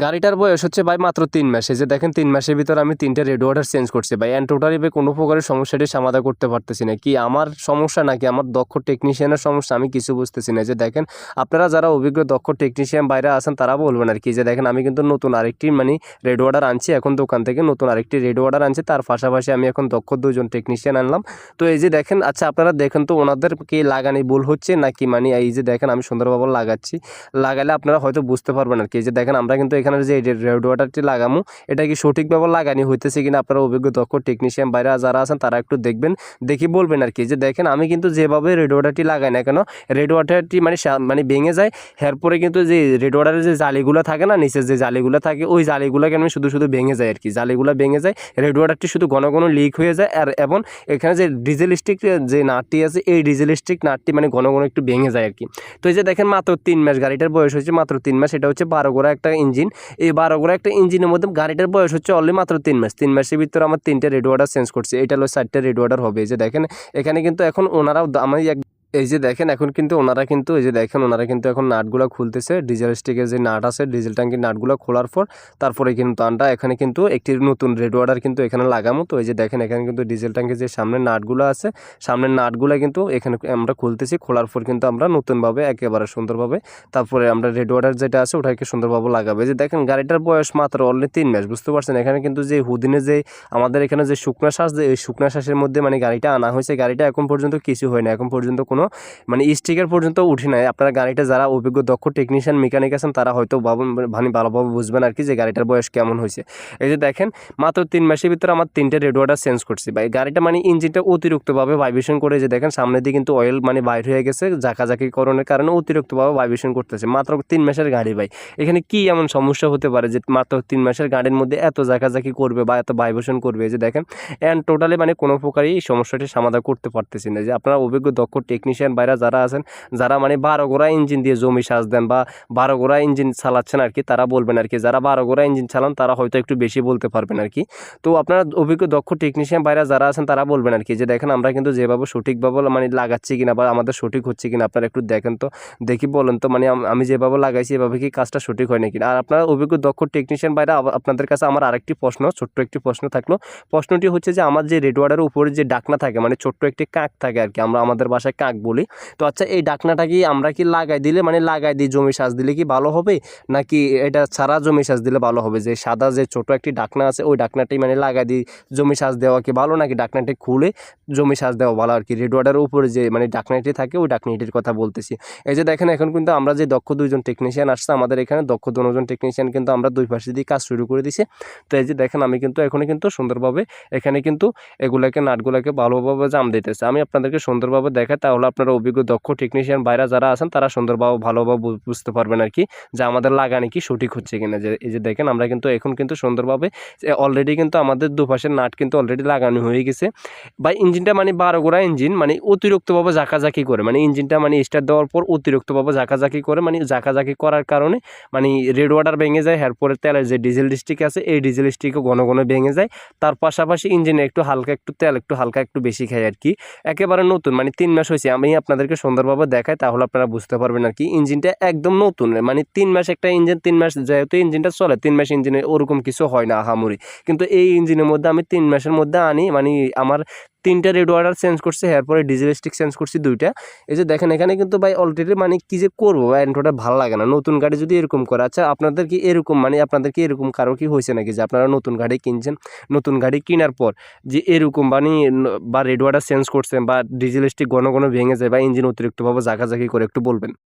গাড়িটার বয়স হচ্ছে ভাই মাত্র 3 মাস। এই যে দেখেন 3 মাসের ভিতরে আমি 3টা রেডিও ওয়াটার চেঞ্জ করছি ভাই। অ্যান্ড টোটালি ভাই কোনো প্রকারের সমস্যাটি সমাধান করতে পারতেছি না। কি আমার সমস্যা নাকি আমার দক্ষ টেকনিশিয়ানের সমস্যা আমি কিছু বুঝতেছি না। যে দেখেন আপনারা যারা অভিজ্ঞ দক্ষ টেকনিশিয়ান বাইরে আছেন তারা বলবেন আরকি। যে দেখেন আমি কিন্তু নতুন আরেকটি রেডিও ওয়াটার আনছি এখন দোকান থেকে নতুন আরেকটি রেডিও ওয়াটার আনছি। তার পাশাপাশি আমি এখন দক্ষ 2 জন টেকনিশিয়ান আনলাম। তো এই যে দেখেন আচ্ছা আপনারা দেখেন তো ওনাদের কি লাগানি ভুল হচ্ছে নাকি এই যে দেখেন আমি সুন্দরভাবে লাগাচ্ছি। লাগালে আপনারা হয়তো বুঝতে পারবেন আরকি। এই যে দেখেন আমরা কিন্তু এখানে যে রেডিও ওয়াটারটি লাগামু এটা কি সঠিকভাবে লাগানি হইতেছে কিনা আপনারা অভিজ্ঞ দক্ষ টেকনিশিয়ান বাইরে যারা আছেন তারা একটু দেখবেন, দেখি বলবেন আরকি। যে দেখেন আমি কিন্তু যেভাবে রেডিও ওয়াটারটি লাগাই না কেন রেডিও ওয়াটারটি ভেঙে যায়। এরপরে কিন্তু যে রেডিও ওয়াটারের যে জালিগুলো থাকে না নিচের যে জালিগুলো থাকে ওই জালিগুলো কেন শুধু ভেঙে যায় আরকি। জালিগুলো ভেঙে যায় রেডিও ওয়াটারটি শুধু ঘন ঘন লিক হয়ে যায়। আর এবং এখানে যে ডিজেল স্টিক যে নাটটি আছে এই ডিজেল স্টিক নাটটি ঘন ঘন একটু ভেঙে যায় আরকি। তো এই যে দেখেন মাত্র 3 মাস গাড়িটার বয়স হচ্ছে মাত্র 3 মাস। এটা হচ্ছে 12 গোড়া একটা ইঞ্জিন। এই 12 গোড়া একটা ইঞ্জিনের মধ্যে গাড়িটার বয়স হচ্ছে অনলি মাত্র 3 মাস। 3 মাসের ভিতরে আমার 3টা রেডিও ওয়াটার চেঞ্জ করছি। এটা হলো 4টা রেডিও ওয়াটার হবে। এই যে দেখেন এখানে কিন্তু এখন ওনারাও এই যে দেখেন এখন কিন্তু ওনারা কিন্তু এই যে দেখেন ওনারা কিন্তু এখন নাটগুলো খুলতেছে। ডিজেল স্টিকের যে নাট আছে ডিজেল ট্যাঙ্কির নাটগুলো খোলার পর তারপরে কিন্তু আমরা এখানে কিন্তু একটি নতুন রেডিও ওয়াটার কিন্তু এখানে লাগামো। তো এই যে দেখেন এখানে কিন্তু ডিজেল ট্যাঙ্কির যে সামনের নাটগুলো আছে সামনের নাটগুলো কিন্তু এখানে আমরা খুলতেছি। খোলার পর কিন্তু আমরা নতুনভাবে একেবারে সুন্দরভাবে তারপরে আমরা রেডিও ওয়াটার যেটা আছে ওটাকে সুন্দরভাবে লাগাবো। এই যে দেখেন গাড়িটার বয়স মাত্র অনলি 3 মাস বুঝতে পারছেন। এখানে কিন্তু যে হুদিনে যে আমাদের এখানে যে শুকনা শ্বাস যে এই শুকনা শ্বাসের মধ্যে গাড়িটা আনা হয়েছে গাড়িটা এখন পর্যন্ত কিছু হয় না। এখন পর্যন্ত কোনো স্টিকার পর্যন্ত উঠে নাই। আপনারা গাড়িটা যারা অভিজ্ঞ দক্ষ টেকনিশিয়ান মেকানিক আছেন তারা হয়তো ভালোভাবে বুঝবেন আর কি যে গাড়িটার বয়স কেমন হয়েছে। এই যে দেখেন মাত্র 3 মাসের ভিতরে আমার 3টা রেডিও ওয়াটার চেঞ্জ করছি ভাই। গাড়িটা ইঞ্জিনটা অতিরিক্তভাবে ভাইব্রেশন করে যে দেখেন সামনে দিয়ে কিন্তু অয়েল বাইর হয়ে গেছে জাকাজাকিকরণের কারণে অতিরিক্তভাবে ভাইব্রেশন করতেছে। মাত্র 3 মাসের গাড়ি ভাই। এখানে কি এমন সমস্যা হতে পারে যে মাত্র 3 মাসের গাড়ির মধ্যে এত জাকাজাকি করবে বা এত ভাইব্রেশন করবে। এই যে দেখেন অ্যান্ড টোটালি কোনো প্রকারই এই সমস্যাটি সমাধান করতে পারতেছি না। যে আপনারা অভিজ্ঞ দক্ষ টেকনিশিয়ান বাইরা যারা আছেন যারা 12 গোড়া ইঞ্জিন দিয়ে জমি সাজ দেন বা 12 গোড়া ইঞ্জিন চালাচ্ছেন আর কি তারা বলবেন আর কি। যারা 12 গোড়া ইঞ্জিন চালান তারা হয়তো একটু বেশি বলতে পারবেন আর কি। তো আপনারা অভিজ্ঞ দক্ষ টেকনিশিয়ান বাইরা যারা আছেন তারা বলবেন আর কি। যে দেখেন আমরা কিন্তু যেভাবে সঠিকভাবে লাগাচ্ছি কিনা বা আমাদের সঠিক হচ্ছে কিনা আপনারা একটু দেখেন তো, দেখি বলেন তো আমি যেভাবে লাগাইছি এভাবে কি কাজটা সঠিক হয় নাকি। আর আপনারা অভিজ্ঞ দক্ষ টেকনিশিয়ান বাইরা আপনাদের কাছে আমার আরেকটি প্রশ্ন, ছোট্ট একটি প্রশ্ন থাকলো। প্রশ্নটি হচ্ছে যে আমার যে রেডিও ওয়াটারের উপরে যে ডাকনা থাকে ছোট্ট একটি কাক থাকে আর কি, আমরা আমাদের বাসায় কাক বলি। তো আচ্ছা এই ডাকনাটা কি আমরা কি লাগাই দিলে লাগাই দিই জমি সাজ দিলে কি ভালো হবে নাকি এটা ছাড়া জমি সাজ দিলে ভালো হবে? যে সাদা যে ছোট একটি ডাকনা আছে ওই ডাকনাটি লাগাই দিই জমি সাজ দেওয়া কি ভালো নাকি ডাকনাটি খুলে জমি সাজ দেওয়া ভালো আর কি? রেডিও ওয়াটারের উপরে যে ডাকনাটি থাকে ওই ডাকনাটির কথা বলতেছি। এই যে দেখেন এখন কিন্তু আমরা যে দক্ষ 2 জন টেকনিশিয়ান আসছে আমাদের এখানে দক্ষ 2 জন টেকনিশিয়ান কিন্তু আমরা দুই পাশে দিয়ে কাজ শুরু করে দিছি। তো এই যে দেখেন আমি কিন্তু এখন কিন্তু সুন্দরভাবে এখানে কিন্তু এগুলাকে নাটগুলাকে ভালোভাবে জাম দিতেছে। আমি আপনাদেরকে সুন্দরভাবে দেখাই তাহলে আপনারা অভিজ্ঞ দক্ষ টেকনিশিয়ান বাইরা যারা আছেন তারা সুন্দরভাবে ভালোভাবে বুঝতে পারবেন আর কি যে আমাদের লাগানি কি সঠিক হচ্ছে কিনা। যে এই যে দেখেন আমরা কিন্তু এখন কিন্তু সুন্দরভাবে অলরেডি কিন্তু আমাদের দুপাশের নাট কিন্তু অলরেডি লাগানো হয়ে গেছে বা ইঞ্জিনটা 12 গোড়া ইঞ্জিন অতিরিক্তভাবে জাকাজাকি করে ইঞ্জিনটা স্টার্ট দেওয়ার পর অতিরিক্তভাবে জাকাজাকি করে জাকাজাকি করার কারণে রেড ওয়াটার ভেঙে যায়। এরপরে তেলের যে ডিজেল স্টিক আছে এই ডিজেল স্টিকও ঘন ঘন ভেঙে যায়। তার পাশাপাশি ইঞ্জিনে একটু হালকা একটু তেল একটু হালকা একটু বেশি খায় আর কি। একেবারে নতুন 3 মাস হয়েছে। আমি আপনাদেরকে সুন্দরভাবে দেখাই তাহলে আপনারা বুঝতে পারবেন আর কি। ইঞ্জিনটা একদম নতুন 3 মাস একটা ইঞ্জিন 3 মাস যেহেতু ইঞ্জিনটা চলে 3 মাস ইঞ্জিনে ওরকম কিছু হয় না আহামরি। কিন্তু এই ইঞ্জিনের মধ্যে আমি 3 মাসের মধ্যে আনি আমার 3টা রেডিও ওয়াটার চেঞ্জ করছি। এরপরে ডিজেল স্টিক চেঞ্জ করছি 2টা। এই যে দেখেন এখানে কিন্তু ভাই অলরেডি কি যে করবো ভাই এন্ডটা ভালো লাগে না। নতুন গাড়ি যদি এরকম করে আচ্ছা আপনাদের কি এরকম আপনাদের কি এরকম কারো কি হয়েছে নাকি যে আপনারা নতুন গাড়ি কিনছেন নতুন গাড়ি কেনার পর যে এরকম বা রেডিও ওয়াটার চেঞ্জ করছেন বা ডিজেল স্টিক ঘন ঘন ভেঙে যায় বা ইঞ্জিন অতিরিক্তভাবে জাকাজাকি করে একটু বলবেন।